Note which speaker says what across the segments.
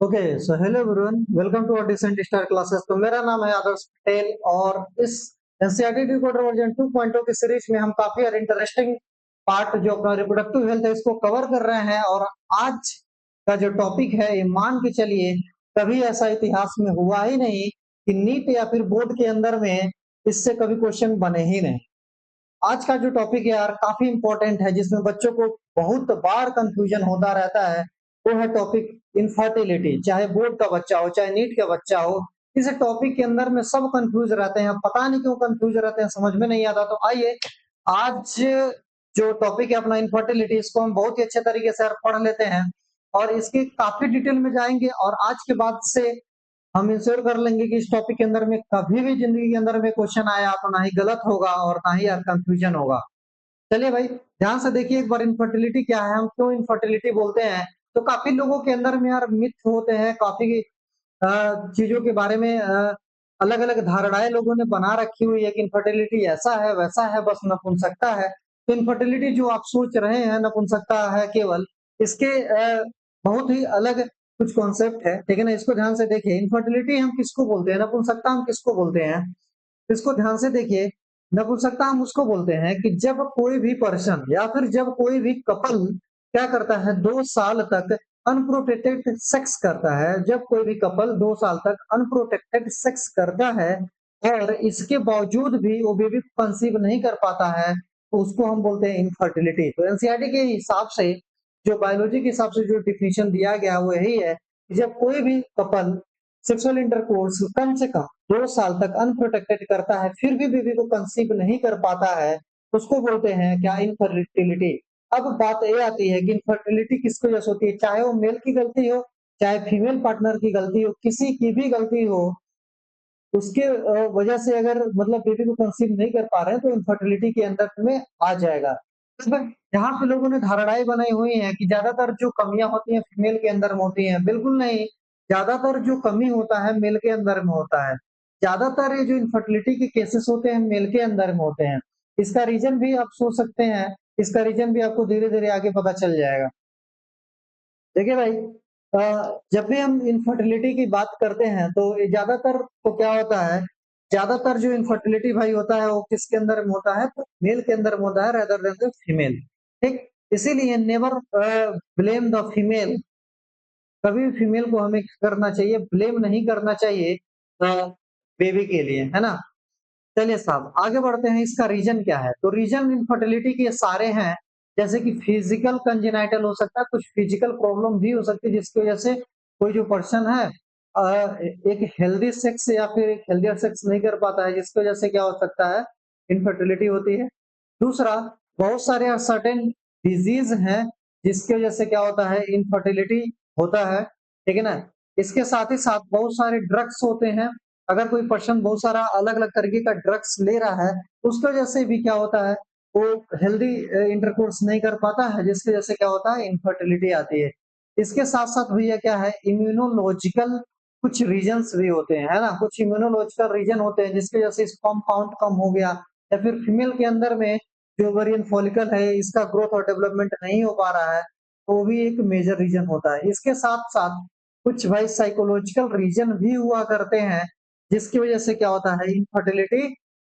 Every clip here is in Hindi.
Speaker 1: Okay so hello everyone, welcome to our decent star classes. तो मेरा नाम है आदर्श पटेल और इस एनसीईआरटी डिकोडर वर्जन 2.0 की सीरीज में हम काफी इंटरेस्टिंग पार्ट जो अपना रिप्रोडक्टिव हेल्थ है इसको कवर कर रहे हैं। और आज का जो टॉपिक है ये मान के चलिए कभी ऐसा इतिहास में हुआ ही नहीं कि नीट या फिर बोर्ड के अंदर में इससे कभी क्वेश्चन बने ही नहीं। आज का जो टॉपिक है यार काफी इंपॉर्टेंट है, जिसमें बच्चों को बहुत बार कंफ्यूजन होता रहता है। वो है टॉपिक इनफर्टिलिटी। चाहे बोर्ड का बच्चा हो चाहे नीट का बच्चा हो, इस टॉपिक के अंदर में सब कंफ्यूज रहते हैं। पता नहीं क्यों कंफ्यूज रहते हैं, समझ में नहीं आता। तो आइए आज जो टॉपिक है अपना इनफर्टिलिटी, इसको हम बहुत ही अच्छे तरीके से पढ़ लेते हैं और इसकी काफी डिटेल में जाएंगे। और आज के बाद से हम इंश्योर कर लेंगे कि इस टॉपिक के अंदर में कभी भी जिंदगी के अंदर में क्वेश्चन आया तो ना ही गलत होगा और ना ही यार कंफ्यूजन होगा। चलिए भाई ध्यान से देखिए एक बार इनफर्टिलिटी क्या है, हम क्यों इनफर्टिलिटी बोलते हैं। तो काफी लोगों के अंदर में यार मिथ होते हैं, काफी चीजों के बारे में अलग अलग धारणाएं लोगों ने बना रखी हुई है कि इनफर्टिलिटी ऐसा है वैसा है, बस नपुंसकता है। तो इनफर्टिलिटी जो आप सोच रहे हैं नपुंसकता है केवल, इसके बहुत ही अलग कुछ कॉन्सेप्ट है, ठीक है ना। इसको ध्यान से देखिए, इनफर्टिलिटी हम किसको बोलते हैं, नपुंसकता हम किसको बोलते हैं। इसको ध्यान से देखिए, नपुंसकता हम उसको बोलते हैं कि जब कोई भी पर्सन या फिर जब कोई भी कपल क्या करता है, 2 साल तक अनप्रोटेक्टेड सेक्स करता है। जब कोई भी कपल 2 साल तक अनप्रोटेक्टेड सेक्स करता है और इसके बावजूद भी वो बेबी कंसीव नहीं कर पाता है, तो उसको हम बोलते हैं इनफर्टिलिटी। तो एनसीईआरटी के हिसाब से, जो बायोलॉजी के हिसाब से जो डिफिनेशन दिया गया वो यही है कि जब कोई भी कपल सेक्सुअल इंटरकोर्स कम से कम 2 साल तक अनप्रोटेक्टेड करता है फिर भी बेबी को कंसीव नहीं कर पाता है, तो उसको बोलते हैं क्या, इनफर्टिलिटी। अब बात ये आती है कि इनफर्टिलिटी किसकी वजह से होती है, चाहे वो मेल की गलती हो चाहे फीमेल पार्टनर की गलती हो, किसी की भी गलती हो, उसके वजह से अगर मतलब बेबी को कंसीव नहीं कर पा रहे हैं तो इनफर्टिलिटी के अंदर में आ जाएगा। अब यहाँ पे लोगों ने धारणाएं बनाई हुई हैं कि ज्यादातर जो कमियां होती हैं फीमेल के अंदर में होती हैं, बिल्कुल नहीं। ज्यादातर जो कमी होता है मेल के अंदर में होता है। ज्यादातर ये जो इनफर्टिलिटी के केसेस होते हैं मेल के अंदर में होते हैं। इसका रीजन भी आप सोच सकते हैं, इसका रीजन भी आपको धीरे धीरे आगे पता चल जाएगा। देखिए भाई, जब भी हम इनफर्टिलिटी की बात करते हैं तो ये ज्यादातर तो क्या होता है, ज्यादातर जो इनफर्टिलिटी भाई होता है वो किसके अंदर में होता है, तो मेल के अंदर में होता है रेदर देन द फीमेल। ठीक, इसीलिए नेवर ब्लेम द फीमेल। कभी भी फीमेल को हमें करना चाहिए, ब्लेम नहीं करना चाहिए बेबी के लिए, है ना। चलिए साहब आगे बढ़ते हैं, इसका रीजन क्या है। तो रीजन इनफर्टिलिटी के सारे हैं, जैसे कि फिजिकल कंजेनाइटल हो सकता है, कुछ फिजिकल प्रॉब्लम भी हो सकती है जिसकी वजह से कोई जो पर्सन है एक हेल्दी सेक्स या फिर एक हेल्दियर सेक्स नहीं कर पाता है, जिसकी वजह से क्या हो सकता है, इनफर्टिलिटी होती है। दूसरा, बहुत सारे सर्टेन डिजीज हैं जिसकी वजह से क्या होता है, इनफर्टिलिटी होता है, ठीक है ना। इसके साथ ही साथ बहुत सारे ड्रग्स होते हैं। अगर कोई पर्सन बहुत सारा अलग अलग तरीके का ड्रग्स ले रहा है तो उसकी वजह से भी क्या होता है, वो हेल्दी इंटरकोर्स नहीं कर पाता है, जिसकी वजह से क्या होता है, इनफर्टिलिटी आती है। इसके साथ साथ भैया क्या है, इम्यूनोलॉजिकल कुछ रीजंस भी होते हैं, है ना। कुछ इम्यूनोलॉजिकल रीजन होते हैं जिसकी वजह से स्पर्म काउंट कम हो गया, या फिर फीमेल के अंदर में जो ओवेरियन फॉलिकल है इसका ग्रोथ और डेवलपमेंट नहीं हो पा रहा है, तो वो भी एक मेजर रीजन होता है। इसके साथ साथ कुछ भाई साइकोलॉजिकल रीजन भी हुआ करते हैं, जिसकी वजह से क्या होता है, इनफर्टिलिटी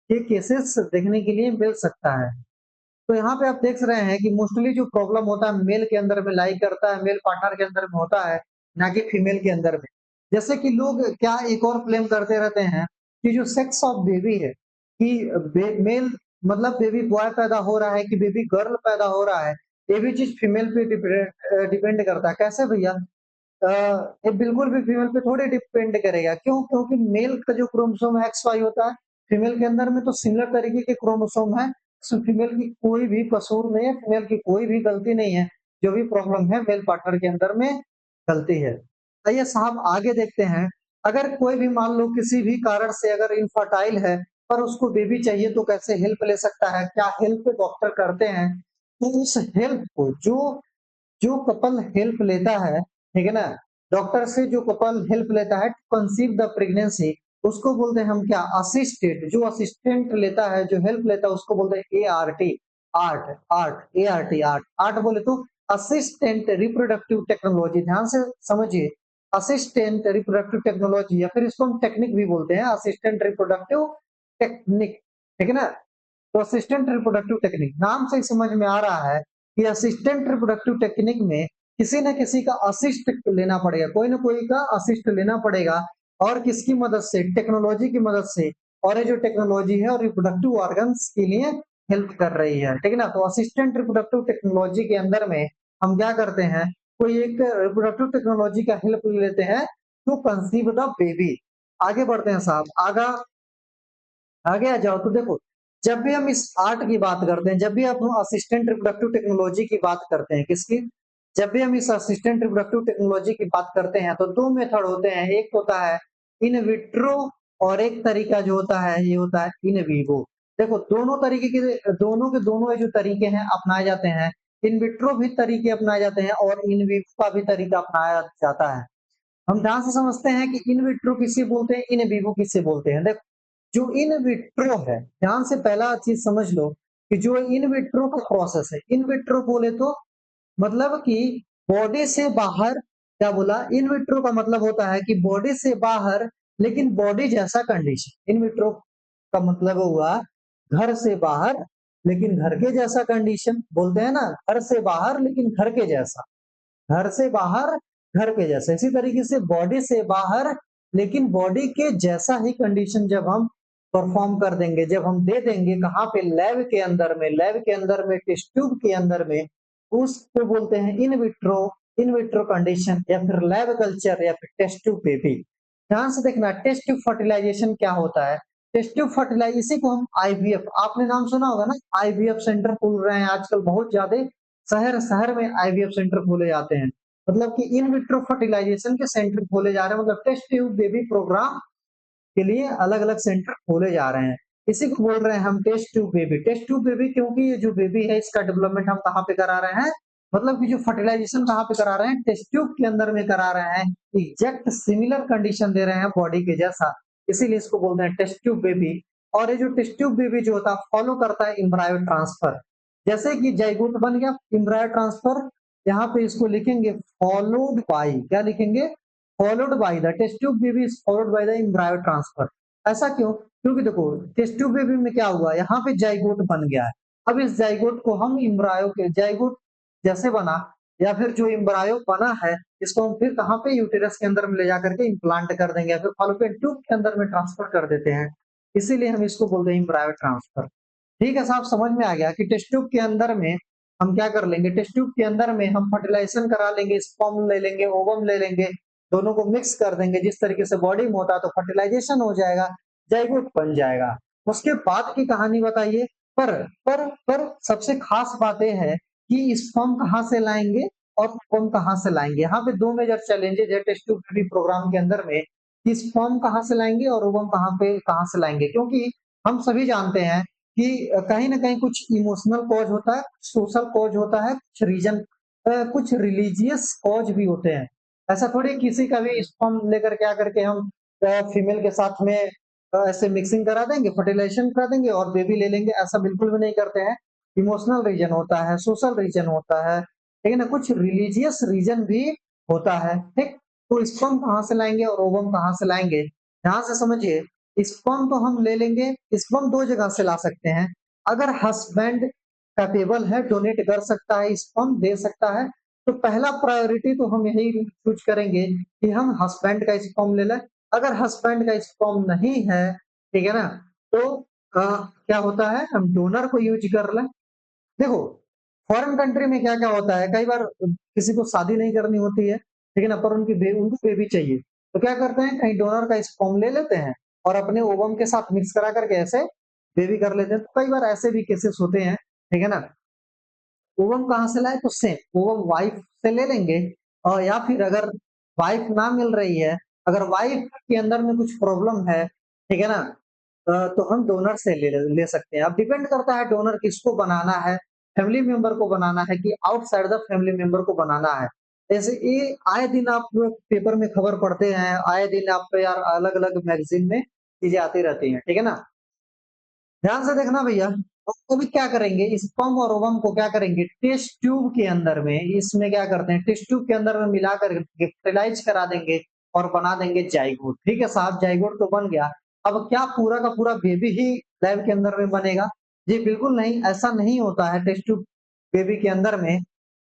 Speaker 1: के केसेस देखने के लिए मिल सकता है। तो यहाँ पे आप देख रहे हैं कि मोस्टली जो प्रॉब्लम होता है मेल के अंदर में लाई करता है, मेल पार्टनर के अंदर में होता है, ना कि फीमेल के अंदर में। जैसे कि लोग क्या एक और क्लेम करते रहते हैं कि जो सेक्स ऑफ बेबी है कि मेल मतलब बेबी बॉय पैदा हो रहा है कि बेबी गर्ल पैदा हो रहा है, ये भी चीज फीमेल पे डिपेंड करता है। कैसे भैया, ये बिल्कुल भी फीमेल पे थोड़ी डिपेंड करेगा। क्यों? क्योंकि मेल का जो क्रोमोसोम एक्स वाई होता है, फीमेल के अंदर में तो सिमिलर तरीके के क्रोमोसोम है। इसमें फीमेल की कोई भी कसूर नहीं है, फीमेल की कोई भी गलती नहीं है। जो भी प्रॉब्लम है मेल पार्टनर के अंदर में गलती है। आइए साहब आगे देखते हैं। अगर कोई भी मान लो किसी भी कारण से अगर इनफर्टाइल है पर उसको बेबी चाहिए, तो कैसे हेल्प ले सकता है, क्या हेल्प डॉक्टर करते हैं। तो उस हेल्प को जो जो कपल हेल्प लेता है, ठीक है ना, डॉक्टर से जो कपल हेल्प लेता है टू कंसीव द प्रेगनेंसी, उसको बोलते हैं हम क्या, असिस्टेंट। जो असिस्टेंट लेता है, जो हेल्प लेता है, उसको बोलते हैं ART। Art art ART art art बोले तो असिस्टेंट रिप्रोडक्टिव टेक्नोलॉजी। ध्यान से समझिए, असिस्टेंट रिप्रोडक्टिव टेक्नोलॉजी, या फिर इसको हम टेक्निक भी बोलते हैं, असिस्टेंट रिप्रोडक्टिव टेक्निक, ठीक है ना। तो असिस्टेंट रिप्रोडक्टिव टेक्निक नाम से ही समझ में आ रहा है कि असिस्टेंट रिप्रोडक्टिव टेक्निक में किसी न किसी का असिस्ट लेना पड़ेगा, कोई ना कोई का असिस्ट लेना पड़ेगा, और किसकी मदद से, टेक्नोलॉजी की मदद से। और ये जो टेक्नोलॉजी है और रिप्रोडक्टिव ऑर्गन्स के लिए हेल्प कर रही है, ठीक है ना। तो असिस्टेंट रिप्रोडक्टिव टेक्नोलॉजी के अंदर में हम क्या करते हैं, कोई एक रिप्रोडक्टिव टेक्नोलॉजी का हेल्प लेते हैं टू कंसीव द बेबी। आगे बढ़ते हैं साहब, आगे आ जाओ। तो देखो, जब भी हम इस आर्ट की बात करते हैं, जब भी हम असिस्टेंट रिप्रोडक्टिव टेक्नोलॉजी की बात करते हैं, किसकी, जब भी हम इस असिस्टेंट रिप्रोडक्टिव टेक्नोलॉजी की बात करते हैं, तो दो मेथड होते हैं, एक होता है इन विट्रो, और एक तरीका जो होता है ये होता है इन विवो। देखो, दोनों तरीके के दोनों जो तरीके हैं अपनाए जाते हैं, इन विट्रो भी तरीके अपनाए जाते हैं और इन विवो का भी तरीका अपनाया जाता है। हम ध्यान से समझते हैं कि इन विट्रो किसे बोलते हैं, इन विवो किसे बोलते हैं। देखो, जो इन विट्रो है, ध्यान से पहला चीज समझ लो कि जो इन विट्रो का प्रोसेस है, इन विट्रो बोले तो मतलब कि बॉडी से बाहर, क्या बोला, इन विट्रो का मतलब होता है कि बॉडी से बाहर लेकिन बॉडी जैसा कंडीशन। इन विट्रो का मतलब हुआ घर से बाहर लेकिन घर के जैसा कंडीशन, बोलते हैं ना, घर से बाहर लेकिन घर के जैसा, घर से बाहर घर के जैसा। इसी तरीके से बॉडी से बाहर लेकिन बॉडी के जैसा ही कंडीशन जब हम परफॉर्म कर देंगे, जब हम दे देंगे, कहाँ पे, लैब के अंदर में टेस्ट ट्यूब के अंदर में, उसको बोलते हैं इन विट्रो कंडीशन, या फिर लैब कल्चर, या फिर टेस्ट ट्यूब बेबी। ध्यान से देखना, टेस्ट ट्यूब फर्टिलाइजेशन क्या होता है। टेस्ट ट्यूब फर्टिलाइज, इसी को हम आईवीएफ, आपने नाम सुना होगा ना, आईवीएफ सेंटर खुल रहे हैं आजकल बहुत ज्यादा, शहर शहर में आईवीएफ सेंटर खोले जाते हैं। मतलब कि इन विट्रो फर्टिलाइजेशन के सेंटर खोले जा रहे हैं, मतलब टेस्ट ट्यूब बेबी प्रोग्राम के लिए अलग अलग सेंटर खोले जा रहे हैं। इसी को बोल रहे हैं हम test tube baby. Test tube baby क्योंकि ये जो बेबी है इसका डेवलपमेंट हम कहाँ पे करा रहे हैं, मतलब कि जो फर्टिलाइजेशन कहाँ पे करा रहे हैं, टेस्ट ट्यूब के अंदर में करा रहे हैं, एग्जैक्ट सिमिलर कंडीशन दे रहे हैं बॉडी के जैसा, इसीलिए इसको बोलते हैं टेस्ट ट्यूब बेबी। और ये जो टेस्ट ट्यूब बेबी जो होता है फॉलो करता है एम्ब्रायो ट्रांसफर, जैसे कि जाइगोट बन गया, एम्ब्रायो ट्रांसफर, यहाँ पे इसको लिखेंगे फॉलोड बाई, क्या लिखेंगे, followed by the test tube baby is followed by the embryo transfer. ऐसा क्यों, क्योंकि देखो टेस्ट ट्यूब बेबी में क्या हुआ, यहाँ पे जाइगोट बन गया है। अब इस जाइगोट को हम एम्ब्रायो के जाइगोट जैसे बना, या फिर जो एम्ब्रायो बना है इसको हम फिर कहाँ पे, यूटेरस के अंदर में ले जाकर के इम्प्लांट कर देंगे, या फिर फॉलोपियन ट्यूब के अंदर में ट्रांसफर कर देते हैं, इसीलिए हम इसको बोलते हैं एम्ब्रायो ट्रांसफर। ठीक है साहब, समझ में आ गया कि टेस्ट ट्यूब के अंदर में हम क्या कर लेंगे, टेस्ट ट्यूब के अंदर में हम फर्टिलाइजेशन करा लेंगे, स्पर्म ले लेंगे, ओवम ले लेंगे, दोनों को मिक्स कर देंगे, जिस तरीके से बॉडी में होता है, तो फर्टिलाइजेशन हो जाएगा, जाइगोट बन जाएगा। उसके बाद की कहानी बताइए। पर सबसे खास बात यह है कि स्पर्म कहाँ से लाएंगे और ओवम कहाँ से लाएंगे। यहाँ पे दो मेजर चैलेंजेज है टेस्ट ट्यूब बेबी प्रोग्राम के अंदर में, कि स्पर्म कहाँ से लाएंगे और ओवम कहाँ से लाएंगे, क्योंकि हम सभी जानते हैं कि कहीं ना कहीं कुछ इमोशनल कॉज होता है, सोशल कॉज होता है, कुछ रीजन, कुछ रिलीजियस कॉज भी होते हैं। ऐसा थोड़ी किसी का भी स्पर्म लेकर के आकर के हम फीमेल के साथ में ऐसे मिक्सिंग करा देंगे, फर्टिलाइजेशन करा देंगे और बेबी ले लेंगे, ऐसा बिल्कुल भी नहीं करते हैं। इमोशनल रीजन होता है, सोशल रीजन होता है, ठीक है ना, कुछ रिलीजियस रीजन भी होता है। ठीक, तो स्पर्म कहाँ से लाएंगे और ओवम कहाँ से लाएंगे, ध्यान से समझिए। स्पर्म तो हम ले लेंगे, स्पर्म दो जगह से ला सकते हैं। अगर हस्बैंड कैपेबल है, डोनेट कर सकता है, स्पर्म दे सकता है, तो पहला प्रायोरिटी तो हम यही चूज करेंगे कि हम हस्बैंड का स्पर्म ले लें। अगर हस्बैंड का स्पर्म नहीं है, ठीक है ना, तो क्या होता है, हम डोनर को यूज कर लें। देखो, फॉरेन कंट्री में क्या क्या होता है, कई बार किसी को शादी नहीं करनी होती है, ठीक है ना, पर उनको बेबी चाहिए, तो क्या करते हैं, कहीं डोनर का स्पर्म ले लेते हैं और अपने ओवम के साथ मिक्स करा करके ऐसे बेबी कर लेते हैं। तो कई बार ऐसे भी केसेस होते हैं, ठीक है ना। ओवम कहाँ से लाए, तो सेम ओवम वाइफ से ले लेंगे, और या फिर अगर वाइफ ना मिल रही है, अगर वाइफ के अंदर में कुछ प्रॉब्लम है, ठीक है ना, तो हम डोनर से ले सकते हैं। अब डिपेंड करता है डोनर किसको बनाना है, फैमिली मेंबर को बनाना है कि आउटसाइड द फैमिली मेंबर को बनाना है। जैसे ये आए दिन आप पेपर में खबर पढ़ते हैं, आए दिन आप यार अलग अलग मैगजीन में चीजें आती रहती हैं, ठीक है ना। ध्यान से देखना भैया, तो अभी क्या करेंगे, स्पर्म और ओवम को क्या करेंगे, टेस्ट ट्यूब के अंदर में, इसमें क्या करते हैं, टेस्ट ट्यूब के अंदर में मिला कर फर्टिलाइज करा देंगे और बना देंगे जाइगोट। ठीक है साहब, जाइगोट तो बन गया। अब क्या पूरा का पूरा बेबी ही लैब के अंदर में बनेगा? जी बिल्कुल नहीं, ऐसा नहीं होता है। टेस्ट ट्यूब बेबी के अंदर में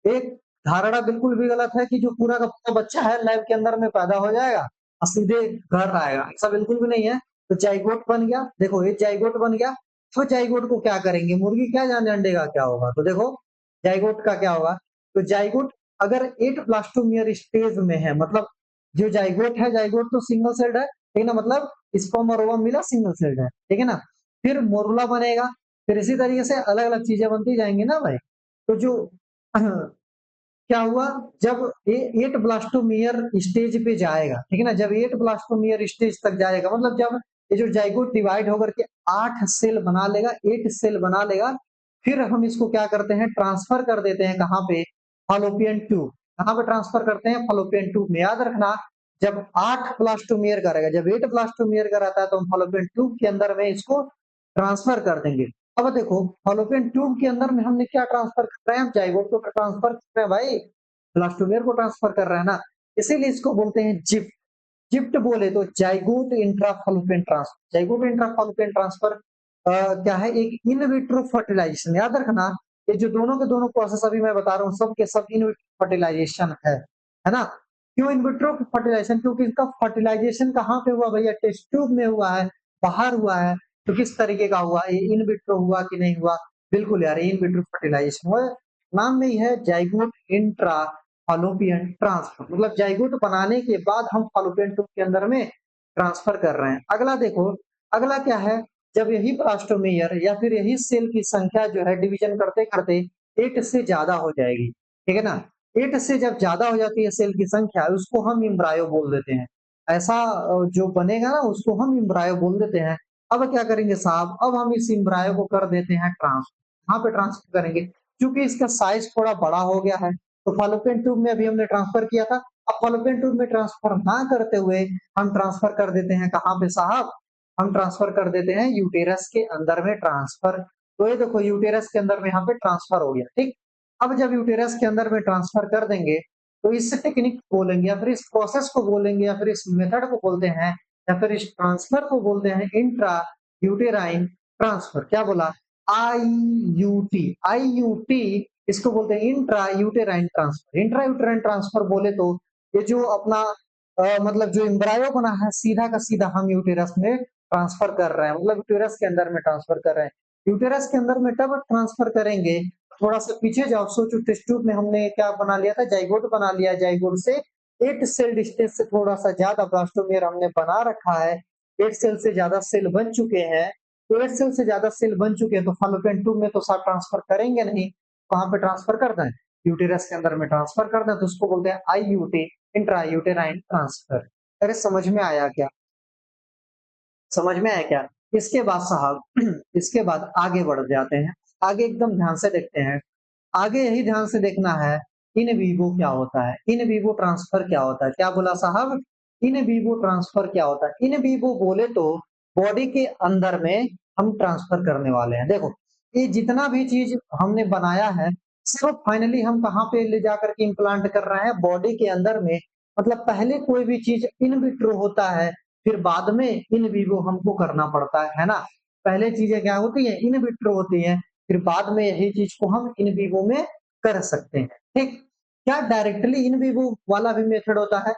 Speaker 1: एक धारणा बिल्कुल भी गलत है कि जो पूरा का पूरा बच्चा है लैब के अंदर में पैदा हो जाएगा और सीधे घर आएगा, ऐसा बिल्कुल भी नहीं है। तो जाइगोट बन गया, देखो ये जाइगोट बन गया। तो जाइगोट को क्या करेंगे, मुर्गी क्या जाने अंडे का क्या होगा, तो देखो जाइगोट का क्या होगा। तो जाइगोट अगर 8 ब्लास्टोमियर स्टेज में है, मतलब जो जाइगोट है, जाइगोट तो सिंगल सेल्ड है, ठीक है ना, मतलब स्पर्म और ओवम मिला सिंगल सेल्ड है, ठीक है ना। फिर मोरुला बनेगा, फिर इसी तरीके से अलग अलग चीजें बनती जाएंगी ना भाई। तो जो क्या हुआ, जब 8 ब्लास्टोमियर स्टेज पे जाएगा, ठीक है ना, जब 8 ब्लास्टोमियर स्टेज तक जाएगा, मतलब जब ये जो जाइगोट डिवाइड होकर के 8 सेल बना लेगा, 8 सेल बना लेगा, फिर हम इसको क्या करते हैं, ट्रांसफर कर देते हैं कहाँ पे, फॉलोपियन ट्यूब। कहाँ पे ट्रांसफर करते हैं, फॉलोपियन ट्यूब में। याद रखना, जब 8 ब्लास्टोमियर का रहेगा, जब 8 ब्लास्टोमियर का रहता है तो हम फॉलोपियन ट्यूब के अंदर में इसको ट्रांसफर कर देंगे। अब देखो फॉलोपियन ट्यूब के अंदर में हमने क्या ट्रांसफर कर रहे हैं, हम जाइगोट को ट्रांसफर कर रहे हैं भाई, ब्लास्टोमियर को ट्रांसफर कर रहे हैं ना, इसीलिए इसको बोलते हैं जिफ्ट। जिफ्ट बोले तो zygote intra fallopian transfer. Zygote intra fallopian transfer क्या है, एक इन विट्रो फर्टिलाइजेशन। याद रखना, ये जो दोनों के दोनों प्रोसेस अभी मैं बता रहा हूँ, सब के सब इन विट्रो फर्टिलाइजेशन है ना। क्यों इन विट्रो फर्टिलाइजेशन, क्योंकि इसका फर्टिलाइजेशन कहाँ पे हुआ भैया, टेस्ट ट्यूब में हुआ है, बाहर हुआ है। तो किस तरीके का हुआ, ये इन विट्रो हुआ कि नहीं हुआ, बिल्कुल यार इन विट्रो फर्टिलाइजेशन हुआ। नाम में ही है जाइगोट इंट्रा फॉलोपियन ट्रांसफर, मतलब जाइगोट बनाने के बाद हम फॉलोपियन ट्यूब के अंदर में ट्रांसफर कर रहे हैं। अगला देखो, अगला क्या है, जब यही ब्लास्टोमेयर या फिर यही सेल की संख्या जो है डिवीजन करते करते 8 से ज्यादा हो जाएगी, ठीक है ना। 8 से जब ज्यादा हो जाती है सेल की संख्या, उसको हम इम्ब्रायो बोल देते हैं। ऐसा जो बनेगा ना, उसको हम इम्ब्रायो बोल देते हैं। अब क्या करेंगे साहब, अब हम इस इम्ब्रायो को कर देते हैं ट्रांसफर। कहाँ पे ट्रांसफर करेंगे, क्योंकि इसका साइज थोड़ा बड़ा हो गया है, तो फॉलोपियन ट्यूब में अभी हमने ट्रांसफर किया था। अब फॉलोपियन ट्यूब में ट्रांसफर ना करते हुए हम ट्रांसफर कर देते हैं कहाँ पे साहब, हम ट्रांसफर कर देते हैं यूटेरस के अंदर में ट्रांसफर। तो ये देखो यूटेरस के अंदर में यहाँ पे ट्रांसफर हो गया, ठीक। अब जब यूटेरस के अंदर में ट्रांसफर कर देंगे, तो इस टेक्निक को बोलेंगे या फिर इस प्रोसेस को बोलेंगे या फिर इस मेथड को बोलते हैं या फिर इस ट्रांसफर को बोलते हैं इंट्रा यूटेराइन ट्रांसफर। क्या बोला, IUT। IUT इसको बोलते हैं intra uterine transfer. Intra uterine transfer बोले तो ये जो अपना मतलब जो एम्ब्रायो बना है, सीधा का सीधा हम यूटेरस में ट्रांसफर कर रहे हैं, मतलब यूटेरस के अंदर में ट्रांसफर कर रहे हैं। यूटेरस के अंदर में तब ट्रांसफर करेंगे, थोड़ा सा पीछे जाओ, सोचो टेस्ट ट्यूब में हमने क्या बना लिया था, जाइगोट बना लिया। जाइगोट से 8 सेल डिस्टेंस से थोड़ा सा ज्यादा ब्लास्टोमियर हमने बना रखा है, 8 सेल से ज्यादा सेल बन चुके हैं। तो 8 सेल से ज्यादा सेल बन चुके हैं, तो फॉलोपियन ट्यूब में तो साथ ट्रांसफर करेंगे नहीं, कहाँ पे ट्रांसफर कर दें, यूटेरस के अंदर में ट्रांसफर कर दें, तो उसको बोलते हैं IUT, इंट्रा यूटेराइन ट्रांसफर। अरे समझ में आया क्या, समझ में आया क्या। इसके बाद साहब इसके बाद आगे बढ़ जाते हैं, आगे एकदम ध्यान से देखते हैं। आगे यही ध्यान से देखना है, इन वीवो क्या होता है, इन वीवो ट्रांसफर क्या होता है। क्या बोला साहब, इन वीवो ट्रांसफर क्या होता है। इन वीवो बोले तो बॉडी के अंदर में हम ट्रांसफर करने वाले हैं। देखो ये जितना भी चीज हमने बनाया है, सिर्फ फाइनली हम कहाँ पे ले जाकर के इम्प्लांट कर रहे हैं, बॉडी के अंदर में। मतलब पहले कोई भी चीज इन विट्रो होता है, फिर बाद में इन वीवो हमको करना पड़ता है ना। पहले चीजें क्या होती है, इन विट्रो होती है, फिर बाद में यही चीज को हम इन वीवो में कर सकते हैं, ठीक। क्या डायरेक्टली इन वीवो वाला भी मेथड होता है,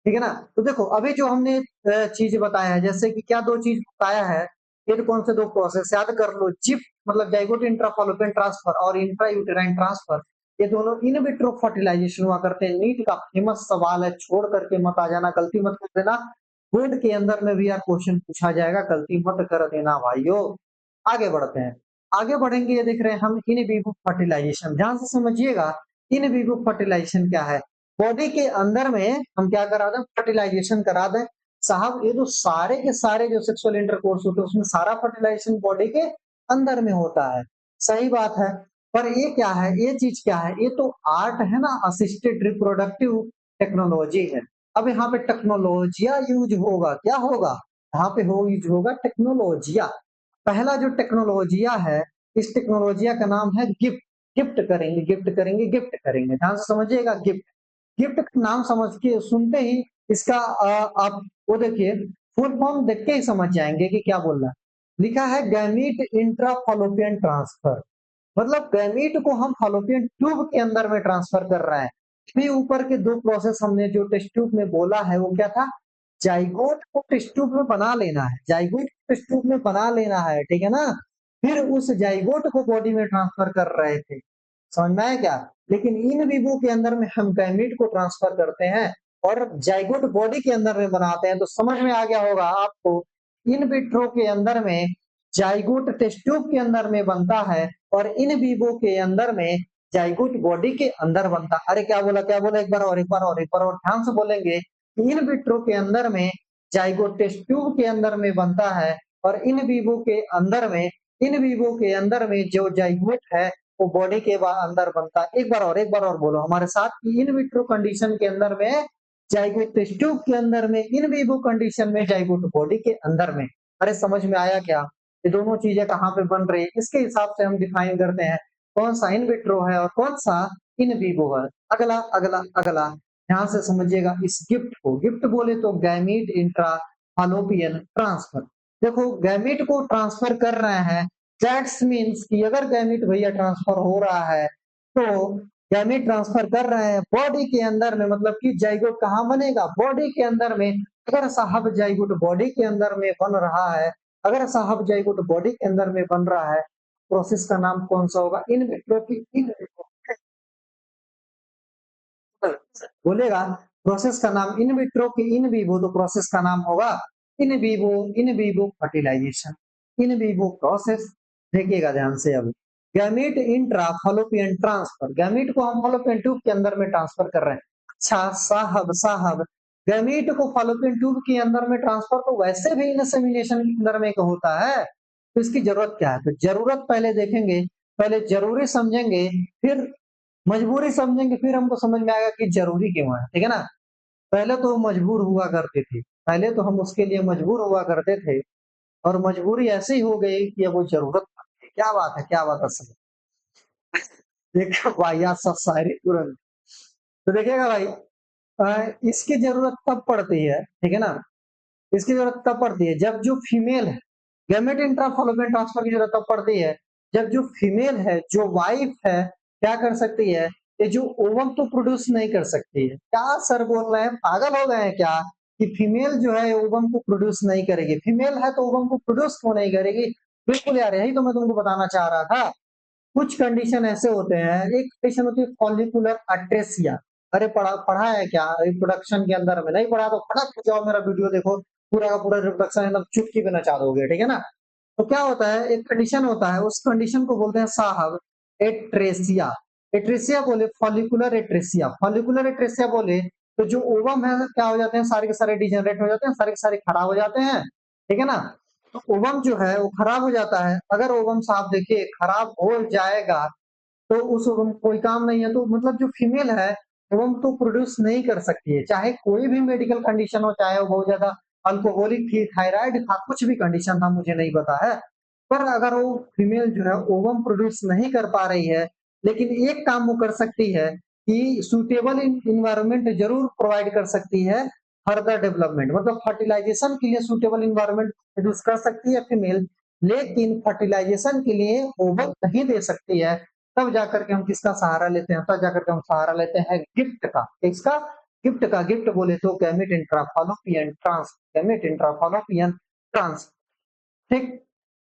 Speaker 1: ठीक है ना। तो देखो अभी जो हमने चीज बताया है, जैसे कि क्या दो चीज बताया है, ये कौन से दो प्रोसेस याद कर लो, जिप मतलब जाइगोट इंट्रा फॉलोपियन ट्रांसफर और इंट्रा यूटेराइन ट्रांसफर, ये दोनों इन विट्रो फर्टिलाइजेशन हुआ करते हैं। नीट का फेमस सवाल है, छोड़ करके मत आ जाना, गलती मत कर देना, बोर्ड के अंदर में भी यार क्वेश्चन पूछा जाएगा, गलती मत कर देना भाइयों। आगे बढ़ते हैं, आगे बढ़ेंगे, ये देख रहे हैं हम इन विवो फर्टिलाइजेशन, ध्यान से समझिएगा। इन विवो फर्टिलाइजेशन क्या है, बॉडी के अंदर में हम क्या करा दें, फर्टिलाइजेशन करा दें। साहब ये तो सारे के सारे जो सेक्सुअल इंटरकोर्स होते हैं, उसमें सारा फर्टिलाइजेशन बॉडी के अंदर में होता है, सही बात है। पर ये क्या है, ये चीज क्या है, ये तो आर्ट है ना, असिस्टेड रिप्रोडक्टिव टेक्नोलॉजी है। अब यहाँ पे टेक्नोलॉजिया यूज होगा, क्या होगा, यहाँ पे हो यूज होगा टेक्नोलॉजिया। पहला जो टेक्नोलॉजिया है इस टेक्नोलॉजी का नाम है गिफ्ट। गिफ्ट करेंगे, गिफ्ट करेंगे, गिफ्ट करेंगे, ध्यान से समझिएगा। गिफ्ट, गिफ्ट का नाम समझ के सुनते ही इसका आप वो देखिए, फुल फॉर्म देख के ही समझ जाएंगे कि क्या बोल रहा है। लिखा है गैमीट इंट्रा फॉलोपियन ट्रांसफर, मतलब गैमीट को हम फॉलोपियन ट्यूब के अंदर में ट्रांसफर कर रहे हैं। फिर ऊपर के दो प्रोसेस हमने जो टेस्ट ट्यूब में बोला है वो क्या था, जाइगोट को टेस्ट ट्यूब में बना लेना है, जाइगोट को टेस्ट ट्यूब में बना लेना है, ठीक है ना। फिर उस जाइगोट को बॉडी में ट्रांसफर कर रहे थे, समझ में आया क्या। लेकिन इन विवो के अंदर में हम गैमीट को ट्रांसफर करते हैं और जाइगोट बॉडी के अंदर में बनाते हैं, तो समझ में आ गया होगा आपको। इन विट्रो के अंदर में जाइगोट टेस्ट ट्यूब के अंदर में बनता है और इन विवो के अंदर में जाइगोट बॉडी के अंदर बनता है। अरे क्या बोला, क्या बोला, एक बार और, एक बार और, एक बार और ध्यान से बोलेंगे। इन विट्रो के अंदर में जाइगोट टेस्ट ट्यूब के अंदर में बनता है और इन विवो के अंदर में, इन विवो के अंदर में जो जाइगोट है वो बॉडी के अंदर बनता है। एक बार और, एक बार और बोलो हमारे साथ कि इन विट्रो कंडीशन के अंदर में जाइगोट टेस्ट ट्यूब के अंदर में, इन विवो कंडीशन में जाइगोट बॉडी के अंदर में। अरे समझ में आया क्या, ये दोनों चीजें कहाँ पे बन रही है, इसके हिसाब से हम डिफाइन करते हैं कौन सा इन विट्रो है और कौन सा इन विवो है। अगला अगला अगला ध्यान से समझिएगा इस गिफ्ट को। गिफ्ट बोले तो गैमीट इंट्रा फॉलोपियन ट्रांसफर। देखो गैमीट को ट्रांसफर कर रहे हैं, दैट्स मीन्स कि अगर गैमीट भैया ट्रांसफर हो रहा है तो गैमीट ट्रांसफर कर रहे हैं बॉडी के अंदर में, मतलब कि जाइगोट कहाँ बनेगा, बॉडी के अंदर में। अगर साहब जाइगोट बॉडी के अंदर में बन रहा है, अगर साहब जाइगोट बॉडी के अंदर में बन रहा है, प्रोसेस का नाम कौन सा होगा, इन विट्रो की इन विट्रो बोलेगा। प्रोसेस का नाम इन विट्रो की इन विवो, तो प्रोसेस का नाम होगा in vivo, in vivo fertilization, in vivo process. देखिएगा ध्यान से अब, gamete intra fallopian transfer, gamete को हम फॉलोपियन ट्यूब के अंदर में ट्रांसफर कर रहे हैं। अच्छा साहब, साहब गैमीट को फॉलोपियन ट्यूब के अंदर में ट्रांसफर तो वैसे भी इनसेमिनेशन के अंदर में होता है, तो इसकी जरूरत क्या है, तो जरूरत पहले देखेंगे, पहले जरूरी समझेंगे, फिर मजबूरी समझेंगे, फिर हमको समझ में आएगा कि जरूरी क्यों है, ठीक है ना। पहले तो मजबूर हुआ करते थे, पहले तो हम उसके लिए मजबूर हुआ करते थे और मजबूरी ऐसी हो गई कि अब वो जरूरत पड़ गई। क्या बात है, क्या बात है सर। देखो वाहियात सब शायरी तुरंत। तो देखिएगा भाई, इसकी जरूरत तब पड़ती है, ठीक है ना, इसकी जरूरत तब पड़ती है जब जो फीमेल है, गैमेट इंट्रा फॉलोपियन ट्रांसफर की जरूरत तब पड़ती है जब जो फीमेल है, जो वाइफ है, क्या कर सकती है, ये जो ओवम तो प्रोड्यूस नहीं कर सकती है। क्या सर बोल रहे हैं, पागल हो गए हैं क्या, कि फीमेल जो है ओवम को प्रोड्यूस नहीं करेगी, फीमेल है तो ओवम को प्रोड्यूस क्यों नहीं करेगी। बिल्कुल यार, यही तो मैं तुमको बताना चाह रहा था। कुछ कंडीशन ऐसे होते हैं, एक कंडीशन होती है फॉलिकुलर अट्रेसिया। अरे पढ़ा पढ़ा है क्या रिप्रोडक्शन के अंदर में, नहीं पढ़ा तो फटाक जाओ मेरा वीडियो देखो, पूरा का पूरा रिप्रोडक्शन एकदम चुटकी पे नचा दोगे, ठीक है ना। तो क्या होता है, एक कंडीशन होता है, उस कंडीशन को बोलते हैं साहब एट्रेसिया। एट्रेसिया बोले फॉलिकुलर एट्रेसिया, फॉलिकुलर एट्रेसिया बोले तो जो ओवम है क्या हो जाते हैं, सारे के सारे डिजेनरेट हो जाते हैं, सारे के सारे खराब हो जाते हैं, ठीक है ना। तो ओवम जो है वो खराब हो जाता है। अगर ओवम साहब देखिए खराब हो जाएगा तो उस ओवम कोई काम नहीं है, तो मतलब जो फीमेल है ओवम तो प्रोड्यूस नहीं कर सकती है, चाहे कोई भी मेडिकल कंडीशन हो, चाहे वो बहुत ज्यादा अल्कोहलिक थी, थायराइड था, कुछ भी कंडीशन था मुझे नहीं पता है। पर अगर वो फीमेल जो है ओवम प्रोड्यूस नहीं कर पा रही है, लेकिन एक काम वो कर सकती है कि सुटेबल इन्वायरमेंट जरूर प्रोवाइड कर सकती है फर्दर डेवलपमेंट, मतलब फर्टिलाइजेशन के लिए सुटेबल इन्वायरमेंट प्रोड्यूस कर सकती है फीमेल, लेकिन फर्टिलाइजेशन के लिए ओवम नहीं दे सकती है। तब जाकर के हम किसका सहारा लेते हैं, तब जाकर के हम सहारा लेते हैं गिफ्ट का। इसका गिफ्ट का, गिफ्ट बोले तो गैमेट इंट्राफॉलोपियन ट्रांस, गैमेट इंट्राफॉलोपियन ट्रांस, ठीक।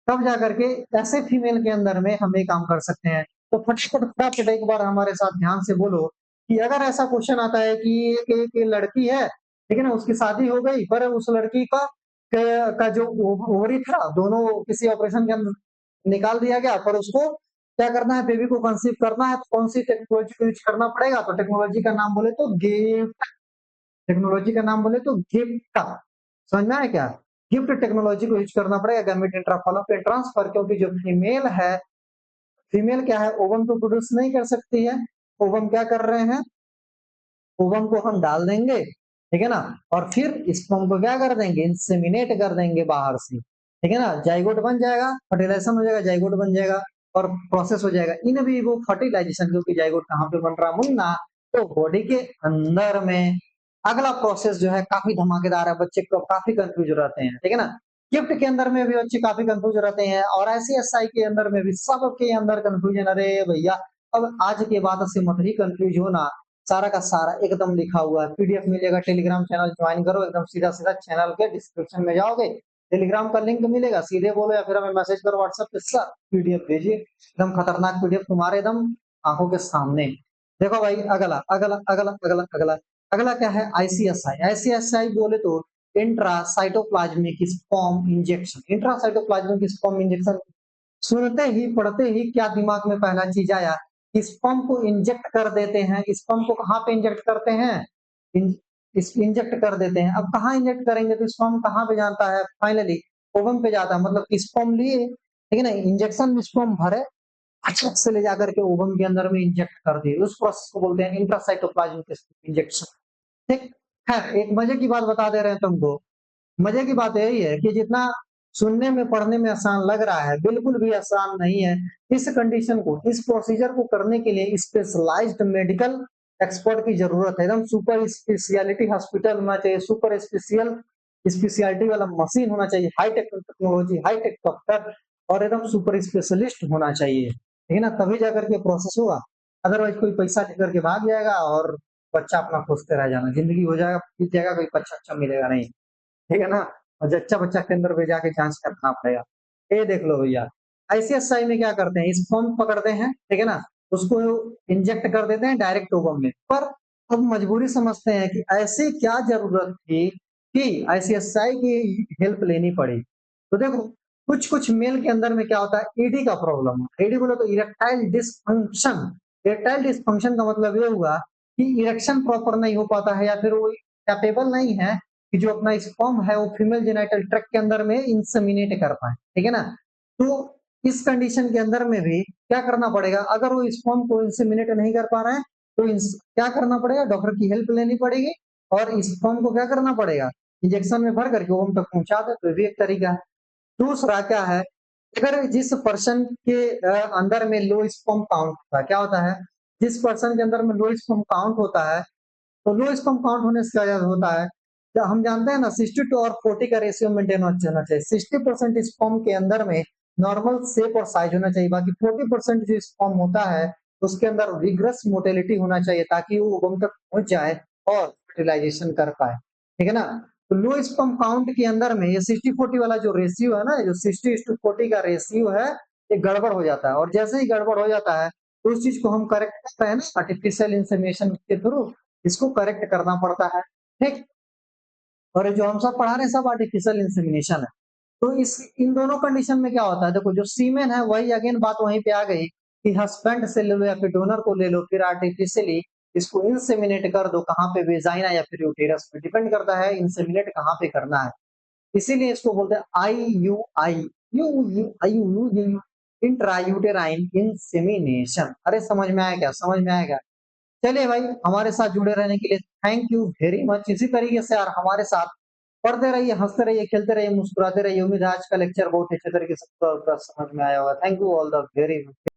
Speaker 1: तब जाकर के ऐसे फीमेल के अंदर में हम ये काम कर सकते हैं। तो फटाफट फटाफट एक बार हमारे साथ ध्यान से बोलो कि अगर ऐसा क्वेश्चन आता है कि एक लड़की है, ठीक है ना, उसकी शादी हो गई, पर उस लड़की का जो ओवरी था दोनों किसी ऑपरेशन के अंदर निकाल दिया गया, पर उसको क्या करना है, बेबी को कंसीव करना है, तो कौन सी टेक्नोलॉजी को यूज करना पड़ेगा, तो टेक्नोलॉजी का नाम बोले तो गिफ्ट, टेक्नोलॉजी का नाम बोले तो गिफ्ट। समझ में आया क्या, गिफ्ट टेक्नोलॉजी को यूज करना पड़ेगा गैमेट इंट्राफॉलोपियन ट्रांसफर, क्योंकि जो फीमेल है, फीमेल क्या है, ओवम तो प्रोड्यूस नहीं कर सकती है। ओवम क्या कर रहे हैं, ओवम को हम डाल देंगे, ठीक है ना, और फिर स्पर्म को क्या कर देंगे, इंसेमिनेट कर देंगे बाहर से, ठीक है ना, जाइगोट बन जाएगा, फर्टिलाइजेशन हो जाएगा, जाइगोट बन जाएगा, और प्रोसेस हो जाएगा इन विवो फर्टिलाइजेशन, क्योंकि जाइगोट कहाँ पे बन रहा मुन्ना, तो बॉडी के अंदर में। अगला प्रोसेस जो है काफी धमाकेदार है, बच्चे को काफी कंफ्यूज रहते हैं, ठीक है ना। गिफ्ट के अंदर में भी बच्चे काफी कंफ्यूज रहते हैं, और ICSI के अंदर में भी सबके अंदर कंफ्यूजन। अरे भैया, अब आज के बाद से मत ही कंफ्यूज होना, सारा का सारा एकदम लिखा हुआ है, PDF मिलेगा, टेलीग्राम चैनल ज्वाइन करो, एकदम सीधा सीधा चैनल के डिस्क्रिप्शन में जाओगे, टेलीग्राम का लिंक मिलेगा, सीधे बोलो या फिर हमें मैसेज करो व्हाट्सएप पे, सर PDF भेजिए, एकदम खतरनाक PDF तुम्हारे एकदम आंखों के सामने। देखो भाई, अगला अगला अगला अगला अगला अगला क्या है, ICSI बोले तो intracytoplasmic sperm injection. Intracytoplasmic sperm injection सुनते ही पढ़ते ही क्या दिमाग में पहला चीज आया, स्पर्म को इंजेक्ट कर देते हैं। स्पर्म को कहाँ पे इंजेक्ट करते हैं, इंजेक्ट कर देते हैं। अब कहाँ इंजेक्ट करेंगे तो स्पर्म कहाँ पे जाता है, फाइनली ओवम पे जाता है। मतलब स्पर्म लिए, ठीक है ना, इंजेक्शन में स्पर्म भरे, अच्छे से ले जाकर के ओवम के अंदर में इंजेक्ट कर दिए, उस प्रोसेस को बोलते हैं इंट्रासाइटोप्लाज्मिक इंजेक्शन। ठीक है। एक मजे की बात बता दे रहे हैं तुमको, मजे की बात यही है कि जितना सुनने में पढ़ने में आसान लग रहा है, बिल्कुल भी आसान नहीं है। इस कंडीशन को, इस प्रोसीजर को करने के लिए स्पेशलाइज्ड मेडिकल एक्सपर्ट की जरूरत है। एकदम सुपर स्पेशलिटी हॉस्पिटल होना चाहिए, सुपर स्पेशलिटी वाला मशीन होना चाहिए, हाईटेक टेक्नोलॉजी, हाईटेक डॉक्टर, और एकदम सुपर स्पेशलिस्ट होना चाहिए, ठीक है ना, तभी जाकर के प्रोसेस होगा। अदरवाइज कोई पैसा लेकर के भाग जाएगा और बच्चा अपना खोजते रह जाना, जिंदगी हो जाएगा, बीत जाएगा, कोई अच्छा अच्छा मिलेगा नहीं, ठीक है ना। और जच्चा बच्चा के अंदर भी जाके जांच करना पड़ेगा। ये देख लो भैया, ICSI में क्या करते हैं, इस फॉर्म पकड़ते हैं, ठीक है ना, उसको इंजेक्ट कर देते हैं डायरेक्ट ओवम में। पर अब मजबूरी समझते हैं कि ऐसी क्या जरूरत थी कि ICSI की हेल्प लेनी पड़ी। तो देखो, कुछ कुछ मेल के अंदर में क्या होता है, ED का प्रॉब्लम। ED बोलो तो इरेक्टाइल डिसफंक्शन। इरेक्टाइल डिसफंक्शन का मतलब ये हुआ कि इरेक्शन प्रॉपर नहीं हो पाता है, या फिर वो कैपेबल नहीं है कि जो अपना स्पर्म है वो फीमेल जेनिटल ट्रैक्ट के अंदर में इंसेमिनेट कर पाए, ठीक है ना। तो इस कंडीशन के अंदर में भी क्या करना पड़ेगा, अगर वो स्पर्म को इंसेमिनेट नहीं कर पा रहे हैं तो क्या करना पड़ेगा, डॉक्टर की हेल्प लेनी पड़ेगी, और स्पर्म को क्या करना पड़ेगा, इंजेक्शन में भर करके ओवम तक पहुंचा दे, तो ये भी एक तरीका है। दूसरा क्या है, अगर जिस पर्सन के अंदर में लो स्पर्म काउंट होता है, क्या होता है, जिस पर्सन के अंदर में लो स्पर्म काउंट होता है, तो लो स्पर्म काउंट होने से क्या होता है, हम जानते हैं ना, 62 और 40 का रेशियो मेंटेन होना चाहिए। 60% स्पर्म के अंदर में नॉर्मल शेप और साइज होना चाहिए, बाकी 40% जो स्पर्म होता है उसके अंदर विग्रस मोटेलिटी होना चाहिए, ताकि वो ओवम तक पहुंच जाए और फर्टिलाइजेशन कर पाए, ठीक है ना। तो लो स्पर्म काउंट के अंदर में ये 60-40 वाला जो रेशियो है ना, जो 60:40 का रेशियो है, ये गड़बड़ हो जाता है। और जैसे ही गड़बड़ हो जाता है तो उस चीज को हम करेक्ट करते हैं ना, आर्टिफिशियल इंसेमिनेशन के थ्रू इसको करेक्ट करना पड़ता है, ठीक। और जो हम सब पढ़ा रहे हैं सब आर्टिफिशियल इंसेमिनेशन है। तो इस इन दोनों कंडीशन में क्या होता है, देखो जो सीमेन है वही अगेन बात वहीं पे आ गई कि हस्बैंड से ले लो या फिर डोनर को ले लो, फिर आर्टिफिशियली इसको इंसेमिनेट कर दो, कहाँ पे, वेजाइना या फिर यूटेरस पे, डिपेंड करता है इंसेमिनेट कहाँ पे करना है। इसीलिए इसको बोलते हैं IUI, you you I you you intrauterine insemination. अरे समझ में आया क्या, समझ में आया क्या। चलिए भाई, हमारे साथ जुड़े रहने के लिए थैंक यू वेरी मच। इसी तरीके से यार हमारे साथ पढ़ते रहिए, हंसते रहिए, खेलते रहिए, मुस्कुराते रहिए। उम्मीद है आज का लेक्चर बहुत अच्छे तरीके से समझ में आया होगा। Thank you all the very much.